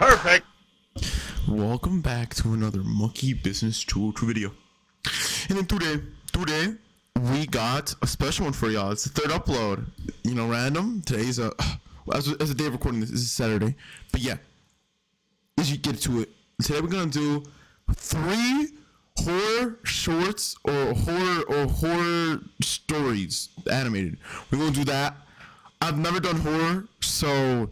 Perfect. Welcome back to another Monkey Business 202 video. And then today we got a special one for y'all. It's the third upload. You know, random. Today's as the day of recording this is Saturday. But yeah, as you get to it, today we're gonna do 3 horror shorts or horror stories animated. We're gonna do that. I've never done horror, so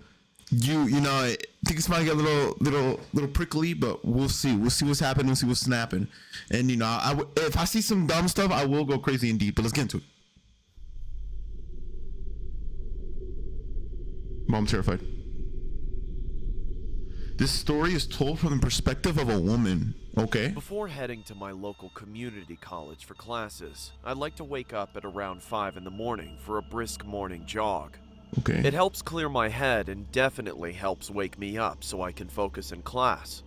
you know, I think it's might get a little prickly, but we'll see what's happening. We'll see what's snapping. And you know, if I see some dumb stuff, I will go crazy indeed. But let's get into it. Mom, I'm terrified. This story is told from the perspective of a woman. Okay. Before heading to my local community college for classes, I like to wake up at around 5 in the morning for a brisk morning jog. Okay. It helps clear my head and definitely helps wake me up so I can focus in class.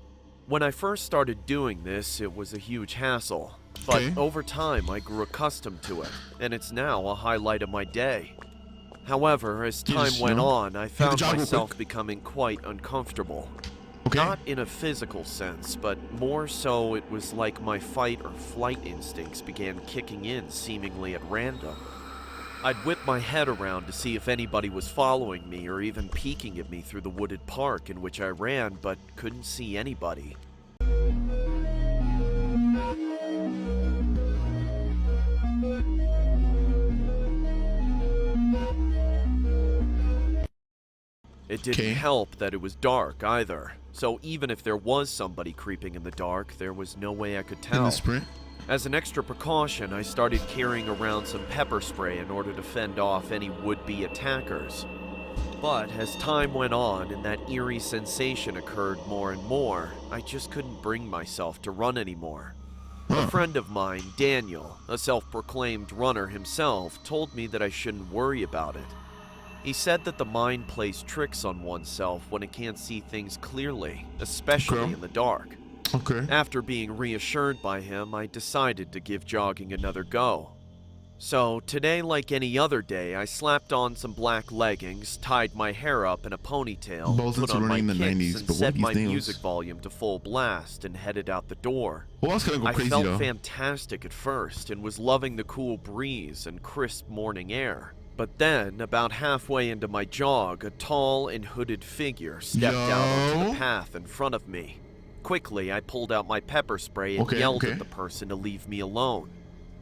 When I first started doing this, it was a huge hassle, but over time I grew accustomed to it, and it's now a highlight of my day. However, as time went on, I found myself becoming quite uncomfortable. Not in a physical sense, but more so it was like my fight or flight instincts began kicking in seemingly at random. I'd whip my head around to see if anybody was following me or even peeking at me through the wooded park in which I ran, but couldn't see anybody. It didn't help that it was dark either, so even if there was somebody creeping in the dark, there was no way I could tell. In the sprint? As an extra precaution, I started carrying around some pepper spray in order to fend off any would-be attackers. But as time went on and that eerie sensation occurred more and more, I just couldn't bring myself to run anymore. A friend of mine, Daniel, a self-proclaimed runner himself, told me that I shouldn't worry about it. He said that the mind plays tricks on oneself when it can't see things clearly, especially in the dark. After being reassured by him, I decided to give jogging another go. So today, like any other day, I slapped on some black leggings, tied my hair up in a ponytail, put on my kicks, and set my music volume to full blast and headed out the door. I felt fantastic at first and was loving the cool breeze and crisp morning air. But then, about halfway into my jog, a tall and hooded figure stepped out onto the path in front of me. Quickly, I pulled out my pepper spray and yelled at the person to leave me alone.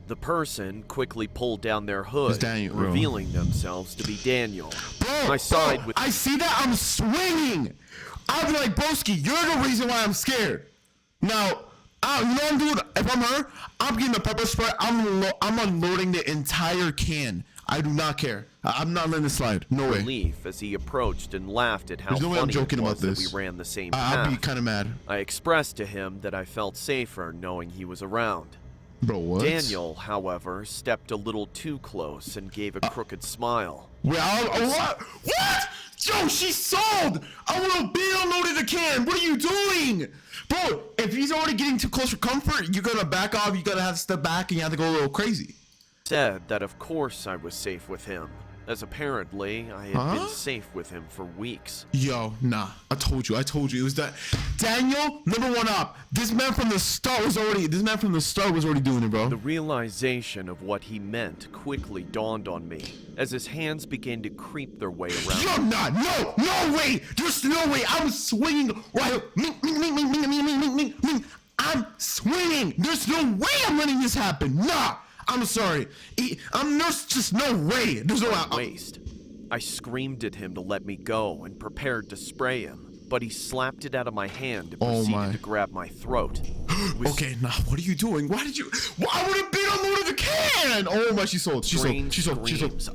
The person quickly pulled down their hood, revealing themselves to be Daniel. I see that I'm swinging. I'll be like, broski, you're the reason why I'm scared. Now, you know what I'm doing? If I'm her, I'm getting the pepper spray. I'm unloading the entire can. I do not care. I'm not letting this slide. No way. Relief as he approached and laughed at how funny I'm joking about this. That we ran the same path. I'd be kind of mad. I expressed to him that I felt safer knowing he was around. Bro, what? Daniel, however, stepped a little too close and gave a crooked smile. What? Yo, she's sold! I will be unloaded the can. What are you doing? Bro, if he's already getting too close for comfort, you're gonna back off. You gotta have to step back and you have to go a little crazy. Said that of course I was safe with him, as apparently I had been safe with him for weeks. Yo, nah, I told you, it was that Daniel, number one up. This man from the start was already doing it, bro. The realization of what he meant quickly dawned on me, as his hands began to creep their way around. You're not, no way, there's no way, I'm swinging right, I'm swinging, there's no way I'm letting this happen, nah. I'm sorry. There's just no way. There's no waste. I screamed at him to let me go and prepared to spray him, but he slapped it out of my hand and proceeded to grab my throat. Okay, nah, what are you doing? Why would it be unloaded the can? Oh my, she's sold.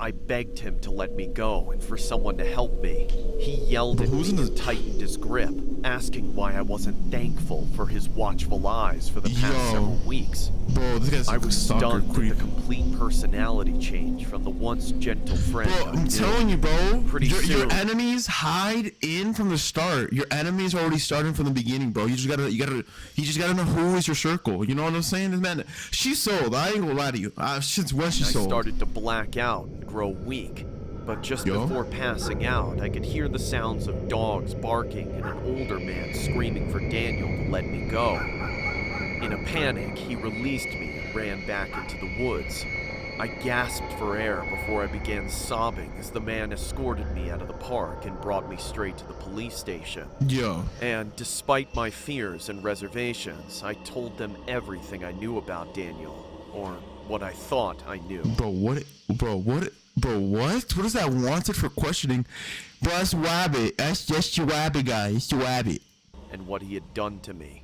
I begged him to let me go and for someone to help me. He yelled at me and tightened his grip, asking why I wasn't thankful for his watchful eyes for the past several weeks. Bro, this guy's I was stunned with the complete personality change from the once gentle friend. Bro, I'm telling you, bro. Your enemies hide in from the start. Your enemies are already starting from the beginning, bro. You just gotta know who is your circle. You know what I'm saying? This man, she's sold. I ain't gonna lie to you. Since when she's sold? I started to black out and grow weak. but just Yo. before passing out, I could hear the sounds of dogs barking and an older man screaming for Daniel to let me go. In a panic, he released me and ran back into the woods. I gasped for air before I began sobbing as the man escorted me out of the park and brought me straight to the police station. Yo. And despite my fears and reservations, I told them everything I knew about Daniel, or what I thought I knew. Bro, what? What is that wanted for questioning? Bro, that's Wabbit. That's just your Wabbit guy. It's your Wabbit. And what he had done to me.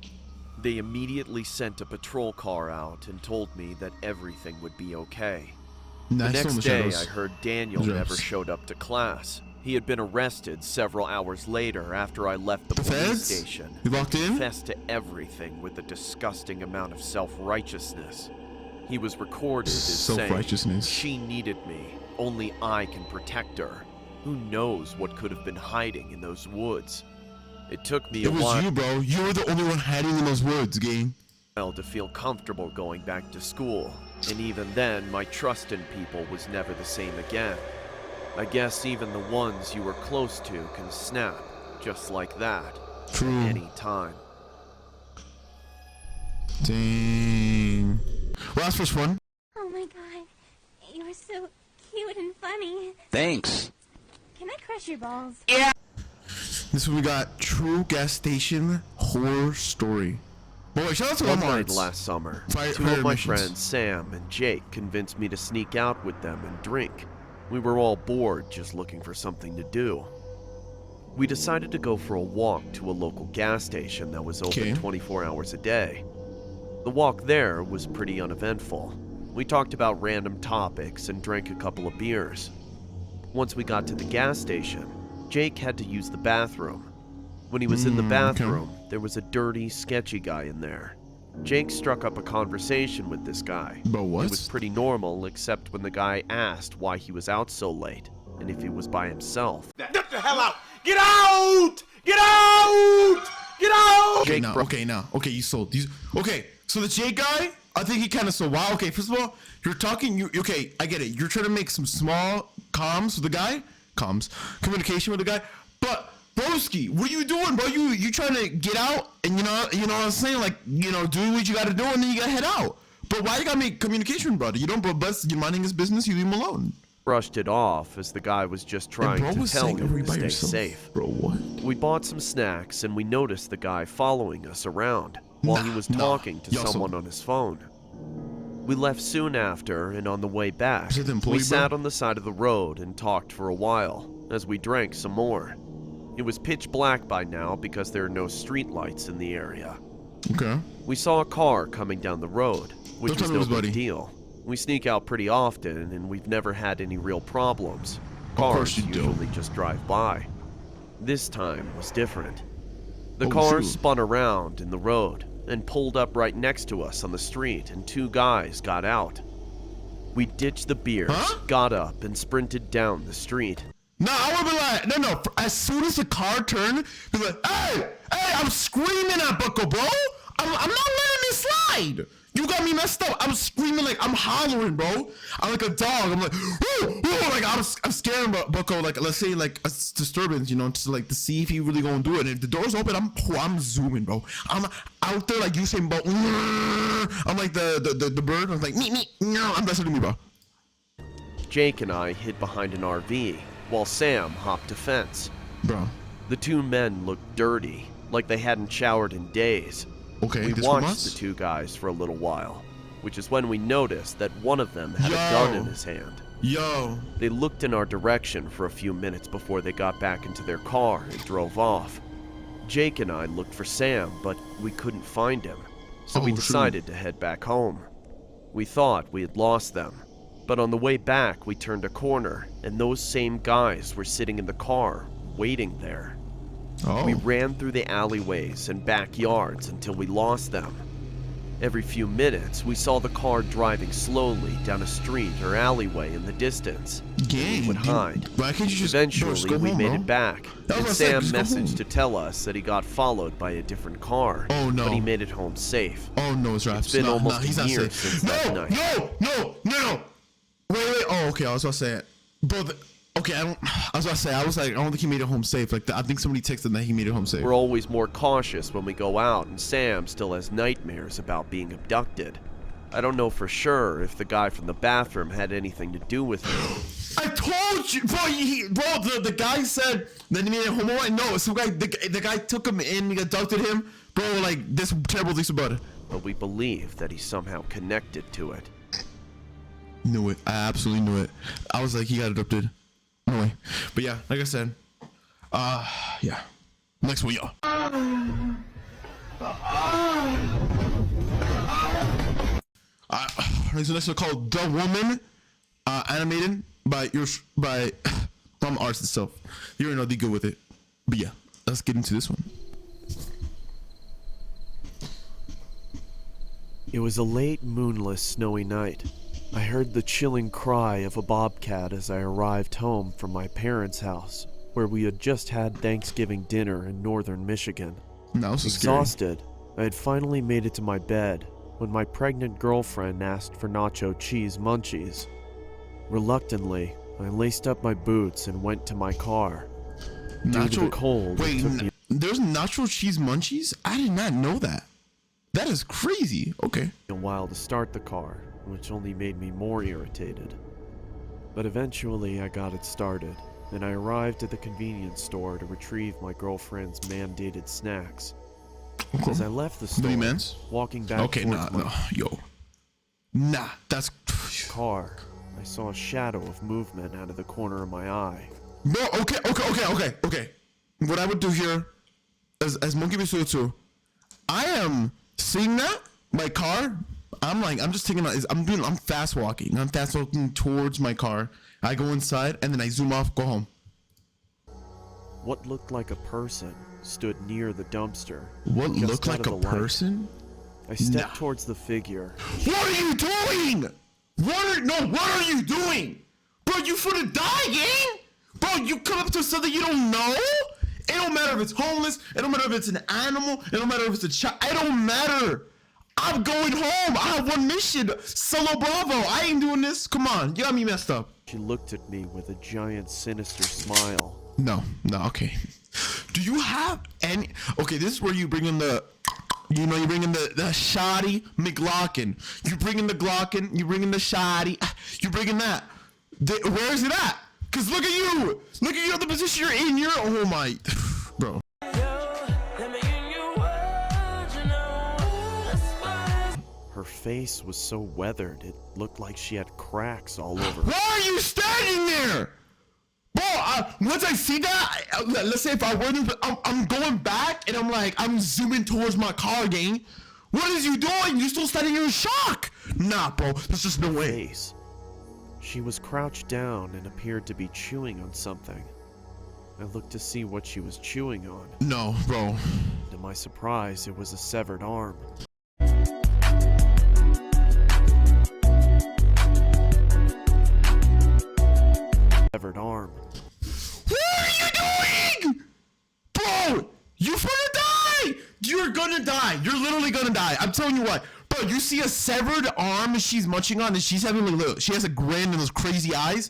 They immediately sent a patrol car out and told me that everything would be okay. The next day, I heard Daniel never showed up to class. He had been arrested several hours later after I left the police station. He locked in? Confessed to everything with a disgusting amount of self-righteousness. He was recorded as saying, "She needed me. Only I can protect her. Who knows what could have been hiding in those woods?" It took me a while. It was you, bro. You were the only one hiding in those woods, gang. To feel comfortable going back to school, and even then, my trust in people was never the same again. I guess even the ones you were close to can snap, just like that, True. at any time. Dang. Well, that's first one. Oh my god, you are so cute and funny. Thanks. Can I crush your balls? Yeah. This one we got True Gas Station Horror Story. Boy, shout out to One night Walmart. last summer, Fire two of my missions. friends, Sam and Jake, convinced me to sneak out with them and drink. We were all bored, just looking for something to do. We decided to go for a walk to a local gas station that was open 24 hours a day. The walk there was pretty uneventful. We talked about random topics and drank a couple of beers. Once we got to the gas station, Jake had to use the bathroom. When he was in the bathroom, there was a dirty, sketchy guy in there. Jake struck up a conversation with this guy. Bro, what? It was pretty normal, except when the guy asked why he was out so late, and if he was by himself. Get the hell out! Get out! Get out! Get out! Okay, Jake now, bro- okay, now. Okay, you sold these. Okay, so the Jake guy, I think he kind of sold. Wow, okay, first of all, you're talking, okay, I get it. You're trying to make some small comms with the guy. Communication with the guy. But, broski, what are you doing, bro? You trying to get out, and you know what I'm saying? Like, do what you gotta do, and then you gotta head out. But why you gotta make communication, brother? You don't, bro, you're minding his business, you leave him alone. Brushed it off as the guy was just trying to tell him to stay safe. Bro, what? We bought some snacks and we noticed the guy following us around while he was talking to someone on his phone. We left soon after, and on the way back, Is it the employee, we bro? sat on the side of the road and talked for a while as we drank some more. It was pitch black by now because there are no street lights in the area. Okay. We saw a car coming down the road, which Don't was tell me no it was Buddy. big deal. We sneak out pretty often, and we've never had any real problems. course Cars you do. usually just drive by. This time was different. The Oh, car shoot. spun around in the road and pulled up right next to us on the street, and two guys got out. We ditched the beers, Huh? got up, and sprinted down the street. No, I would be like, no. As soon as the car turned, be like, hey, I'm screaming at Bucko, bro. I'm not letting it slide. You got me messed up. I'm screaming like I'm hollering, bro. I'm like a dog. I'm like, woo, like I'm scaring Bucko. Like, let's say like a disturbance, to see if he really gonna do it. And if the door's open, I'm zooming, bro. I'm out there like Usain Bolt. I'm like the bird. I'm like me. No, I'm messing with me, bro. Jake and I hid behind an RV, while Sam hopped a fence. Bro. The two men looked dirty, like they hadn't showered in days. Okay. We this one watched us? the two guys for a little while, which is when we noticed that one of them had a gun in his hand. Yo. They looked in our direction for a few minutes before they got back into their car and drove off. Jake and I looked for Sam, but we couldn't find him, so we Oh, decided to head back home. We thought we had lost them, but on the way back we turned a corner, and those same guys were sitting in the car, waiting there. Oh. We ran through the alleyways and backyards until we lost them. Every few minutes, we saw the car driving slowly down a street or alleyway in the distance. Gang, We would hide. Why can't you just Eventually, go we home, made bro? it back, That's and what I said, Sam just go messaged home. to tell us that he got followed by a different car. Oh, no. But he made it home safe. Oh no, it's Raps. It's been almost he's a not year safe. since that night. No. Wait. Oh, okay. I was about to say it, bro. Okay, I was about to say, I was like, I don't think he made it home safe. Like, I think somebody texted that he made it home safe. We're always more cautious when we go out, and Sam still has nightmares about being abducted. I don't know for sure if the guy from the bathroom had anything to do with it. I told you, bro. The guy said that he made it home alright. No, some guy, the guy took him in, he abducted him, bro. Like, this terrible things about it. But we believe that he's somehow connected to it. Knew it. I absolutely knew it. I was like, he got abducted. No way. But yeah, like I said, yeah. Next one, y'all. There's a next one called The Woman, animated by Tom Arts itself. You already know they good with it. But yeah, let's get into this one. It was a late, moonless, snowy night. I heard the chilling cry of a bobcat as I arrived home from my parents' house, where we had just had Thanksgiving dinner in northern Michigan. No, this is scary. Exhausted, I had finally made it to my bed when my pregnant girlfriend asked for nacho cheese munchies. Reluctantly, I laced up my boots and went to my car. Due to the cold, it Wait, took me there's nacho cheese munchies? I did not know that. That is crazy. Okay. a while to start the car, which only made me more irritated. But eventually I got it started, and I arrived at the convenience store to retrieve my girlfriend's mandated snacks. As I left the store, mans? walking back Okay, towards nah, my no, yo. Nah, that's... car, I saw a shadow of movement out of the corner of my eye. Bro, okay. What I would do here, as Monkey Visual 2, I am seeing that, my car, I'm just taking out, I'm fast walking. I'm fast walking towards my car. I go inside, and then I zoom off, go home. What looked like a person stood near the dumpster. What just looked out like of a the light. person? I stepped Nah. towards the figure. What are you doing? What are you doing? Bro, you finna die, gang? Bro, you come up to something you don't know? It don't matter if it's homeless. It don't matter if it's an animal. It don't matter if it's a child. It don't matter. I'm going home. I have one mission. Solo Bravo. I ain't doing this. Come on. You got me messed up. She looked at me with a giant sinister smile. No, okay. Do you have any... Okay, this is where you bring in the... You bring in the shoddy McLaughlin. You bring in the Glocken. You bring in the shoddy. You bring in that. Where is it at? Because look at you. Look at you, the position you're in. You're... Oh, my... Bro. Her face was so weathered, it looked like she had cracks all over. Why are you standing there? Bro, once I see that, let's say if I were to... I'm going back, and I'm zooming towards my car, gang. What is you doing? You still standing in shock? Nah, bro. There's just no way. Face. She was crouched down and appeared to be chewing on something. I looked to see what she was chewing on. No, bro. To my surprise, it was a severed arm. Severed arm. What are you doing? Bro, you're gonna die. You're gonna die. You're literally gonna die. I'm telling you what. Bro, you see a severed arm and she's munching on and she's having she has a grin and those crazy eyes.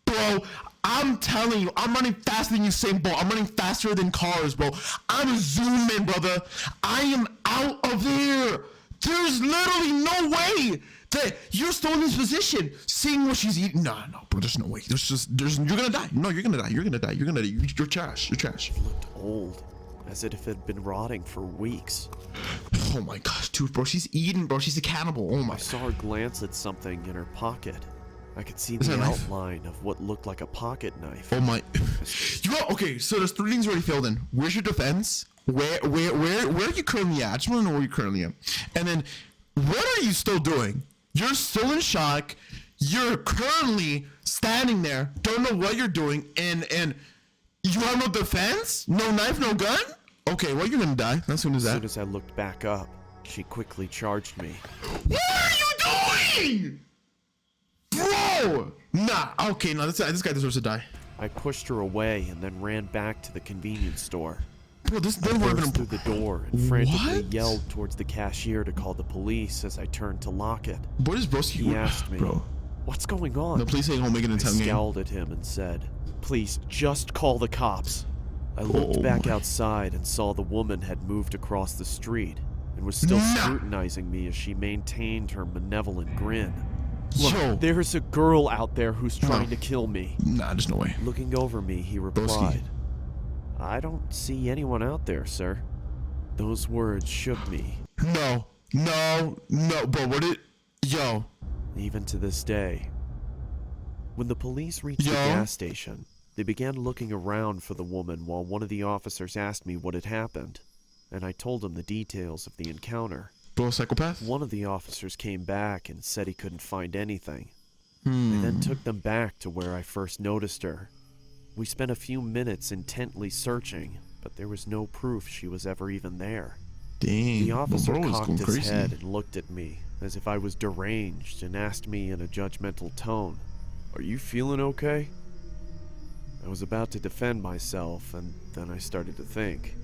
Bro, I'm telling you, I'm running faster than Usain Bolt. I'm running faster than cars, bro. I'm zooming, brother. I am out of there. There's literally no way that you're still in this position, seeing what she's eating. No, bro, there's no way. You're gonna die. No, you're gonna die. You're trash. You're trash. It looked old, as if it had been rotting for weeks. Oh my gosh, dude, bro, she's eating, bro. She's a cannibal. Oh my. I saw her glance at something in her pocket. I could see Is the that a knife? outline of what looked like a pocket knife. Oh my. Okay, so there's 3 things already filled in. Where's your defense? Where are you currently at? I just want to know where you're currently at. And then, what are you still doing? You're still in shock. You're currently standing there, don't know what you're doing, and you have no defense? No knife, no gun? Okay, well, you're gonna die as soon as As that. soon as I looked back up, she quickly charged me. What are you doing? Bro! Nah, okay, no, this guy deserves to die. I pushed her away and then ran back to the convenience store. Bro, this I doesn't work. burst through the door and frantically What? yelled towards the cashier to call the police as I turned to lock it. What is broski? He asked me, Bro. What's going on? No, please say home make it in I 10 game. scowled at him and said, "Please, just call the cops." I looked back outside and saw the woman had moved across the street and was still scrutinizing me as she maintained her malevolent grin. "Look, Yo. there's a girl out there who's trying to kill me." Nah, there's no way. Looking over me, he replied, "I don't see anyone out there, sir." Those words shook me. No, bro, what did... Yo. Even to this day. When the police reached the gas station, they began looking around for the woman while one of the officers asked me what had happened, and I told him the details of the encounter. Bro, psychopath? One of the officers came back and said he couldn't find anything. I then took them back to where I first noticed her. We spent a few minutes intently searching, but there was no proof she was ever even there. Dang. The officer bro is cocked going his crazy. head and looked at me as if I was deranged and asked me in a judgmental tone, "Are you feeling okay?" I was about to defend myself, and then I started to think.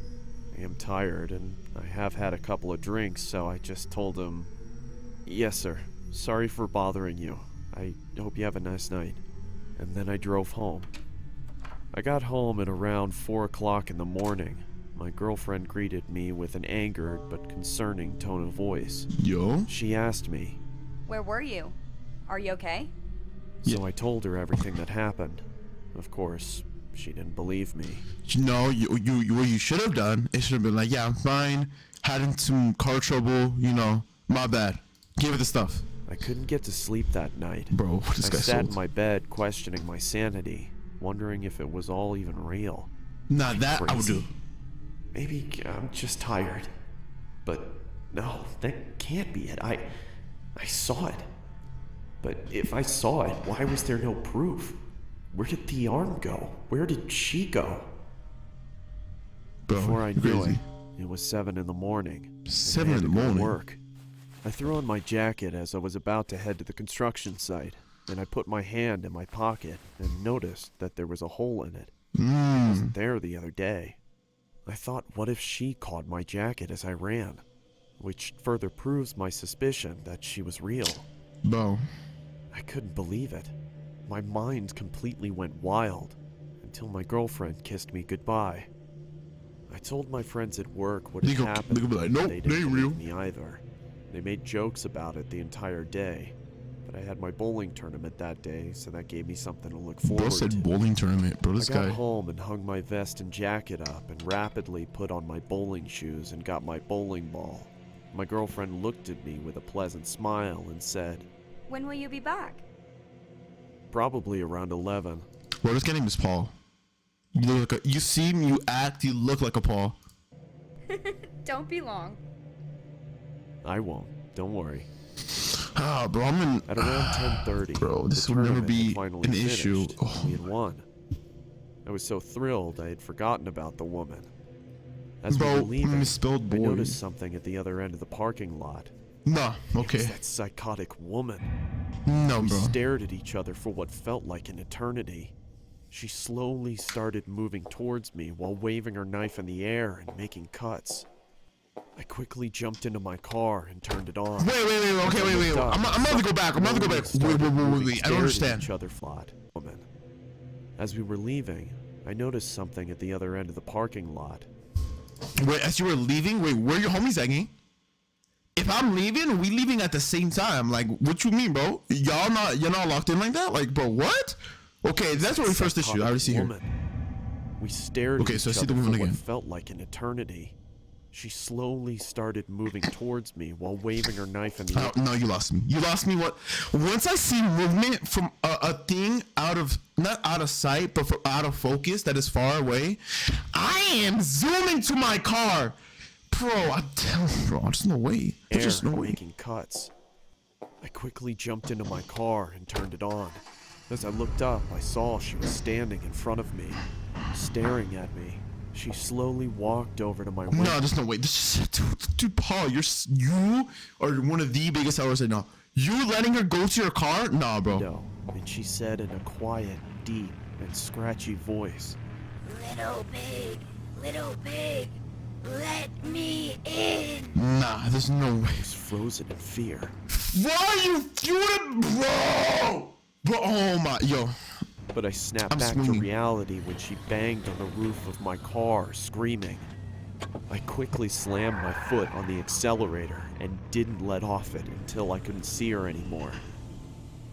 I am tired, and I have had a couple of drinks, so I just told him, "Yes, sir. Sorry for bothering you. I hope you have a nice night." And then I drove home. I got home at around 4 o'clock in the morning. My girlfriend greeted me with an angered but concerning tone of voice. Yo. She asked me, Where were you? Are you okay? so I told her everything that happened. Of course, she didn't believe me. No, what you should have done, it should have been like, yeah, I'm fine. Had some car trouble, my bad. Give it the stuff. I couldn't get to sleep that night. Bro, this I guy sat in sold. my bed questioning my sanity, wondering if it was all even real. Nah, that I would do. Maybe I'm just tired. But no, that can't be it. I saw it. But if I saw it, why was there no proof? Where did the arm go? Where did she go? Bro, Before I you're knew crazy. it was 7 in the morning. and 7 I in had the to go to morning? Work. I threw on my jacket as I was about to head to the construction site, and I put my hand in my pocket and noticed that there was a hole in it. It wasn't there the other day. I thought, what if she caught my jacket as I ran? Which further proves my suspicion that she was real. Bro. I couldn't believe it. My mind completely went wild until my girlfriend kissed me goodbye. I told my friends at work what had happened. They could be like, nope, they they didn't ain't real. believe me either. They made jokes about it the entire day, but I had my bowling tournament that day, so that gave me something to look forward Bro said to. bowling tournament. Bro, this I got guy. home and hung my vest and jacket up and rapidly put on my bowling shoes and got my bowling ball. My girlfriend looked at me with a pleasant smile and said, When will you be back? probably around 11. Bro, this guy name is Paul. You look like you seem, you act, you look like a Paul. Don't be long. I won't. Don't worry. Ah, bro, I'm in. At around 10:30, Bro, this the will never tournament be had finally an issue. finished, Oh and we had won. I was so thrilled I had forgotten about the woman. As we Bro, were leaving, misspelled I boy. noticed something at the other end of the parking lot. Nah, It okay. was that psychotic woman. No, We bro. stared at each other for what felt like an eternity. She slowly started moving towards me while waving her knife in the air and making cuts. I quickly jumped into my car and turned it on. Wait, okay, wait. I'm about to go back. I'm about to go back. Wait. I don't understand. Each other flat. Woman. As we were leaving, I noticed something at the other end of the parking lot. Wait, as you were leaving, wait, where are your homies at, gang? If I'm leaving, we leaving at the same time. Like, what you mean, bro? You're not locked in like that? Like, bro, what? Okay, that's where we first issue. I already see her. Woman. We stared Okay, at so I each see the other woman for what again. felt like an eternity. She slowly started moving towards me while waving her knife in the air. Oh, no, you lost me. You lost me. What? Once I see movement from a thing not out of sight, but out of focus that is far away, I am zooming to my car. Bro, there's no way. There's just no way. Making cuts. I quickly jumped into my car and turned it on. As I looked up, I saw she was standing in front of me, staring at me. She slowly walked over to my window. No, there's no way. This is, dude, Paul, you are one of the biggest sellers I know. You letting her go to your car? Nah, bro. And she said in a quiet, deep, and scratchy voice, Little pig, let me in. Nah, there's no way. I was frozen in fear. Why you feuding, bro? Bro, oh my, yo. But I snapped I'm back to swinging. reality when she banged on the roof of my car, screaming. I quickly slammed my foot on the accelerator and didn't let off it until I couldn't see her anymore.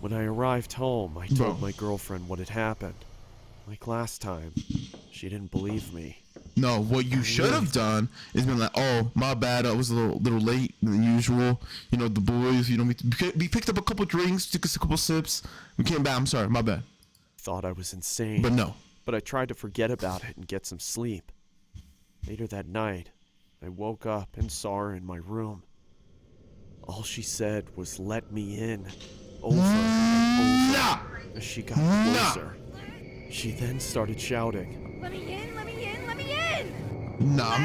When I arrived home, I told Bro. my girlfriend what had happened. Like last time, she didn't believe me. No, what you should have done is been like, oh, my bad, I was a little late than usual. You know, the boys, you know, we picked up a couple drinks, took us a couple sips. We came back, I'm sorry, my bad. Thought I was insane. But no. But I tried to forget about it and get some sleep. Later that night, I woke up and saw her in my room. All she said was, "Let me in," over and over, Nah! as she got Nah! closer. She then started shouting. Let me in, let me in, let me in! Nah,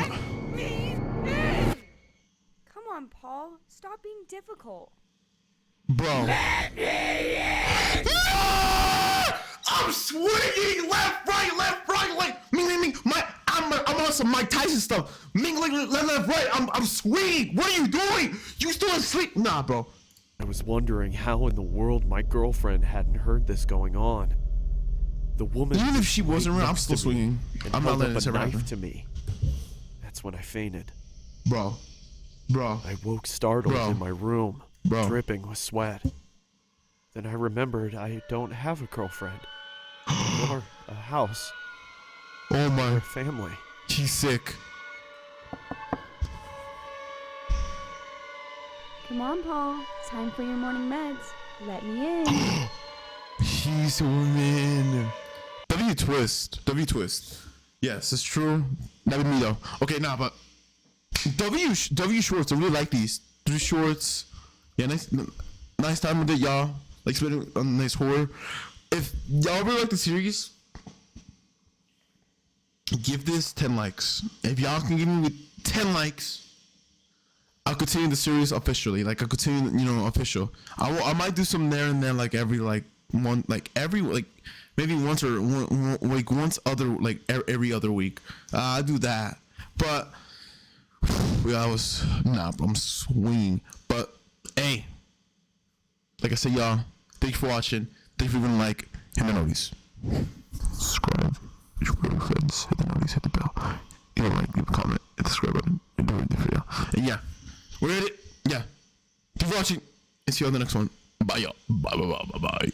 Come on, Paul. Stop being difficult. bro. Ah! I'm swinging left, right. Me. I'm on some Mike Tyson stuff. Ming, left, right. I'm swinging. What are you doing? You still asleep? Nah, bro. I was wondering how in the world my girlfriend hadn't heard this going on. The woman Even if was she wasn't right around, I'm next still to me swinging. and I'm not held letting up this a ever knife happen. to me. That's when I fainted. Bro. I woke startled Bro. in my room, Bro. dripping with sweat. Then I remembered I don't have a girlfriend, or a house, Oh or a my. family. He's sick. Come on, Paul. Time for your morning meds. Let me in. He's a woman. W twist. Yes, it's true. That be me though. Okay, nah, but W shorts. I really like these. W shorts. Yeah, nice time with it, y'all. Like spending a nice horror. If y'all really like the series, give this 10 likes. If y'all can give me with 10 likes, I'll continue the series officially. Like I'll continue, official. I might do some there and then, like every maybe once or every other week. I do that, but I'm swinging. But hey, like I said, y'all, thanks for watching. Thanks for leaving a like, hit the notice, subscribe, hit your friends, hit the notice, hit the bell, hit a like, leave a comment, hit the subscribe button, and do the video. And yeah, we're at it. Yeah, keep watching, and see you on the next one. Bye, y'all. Bye.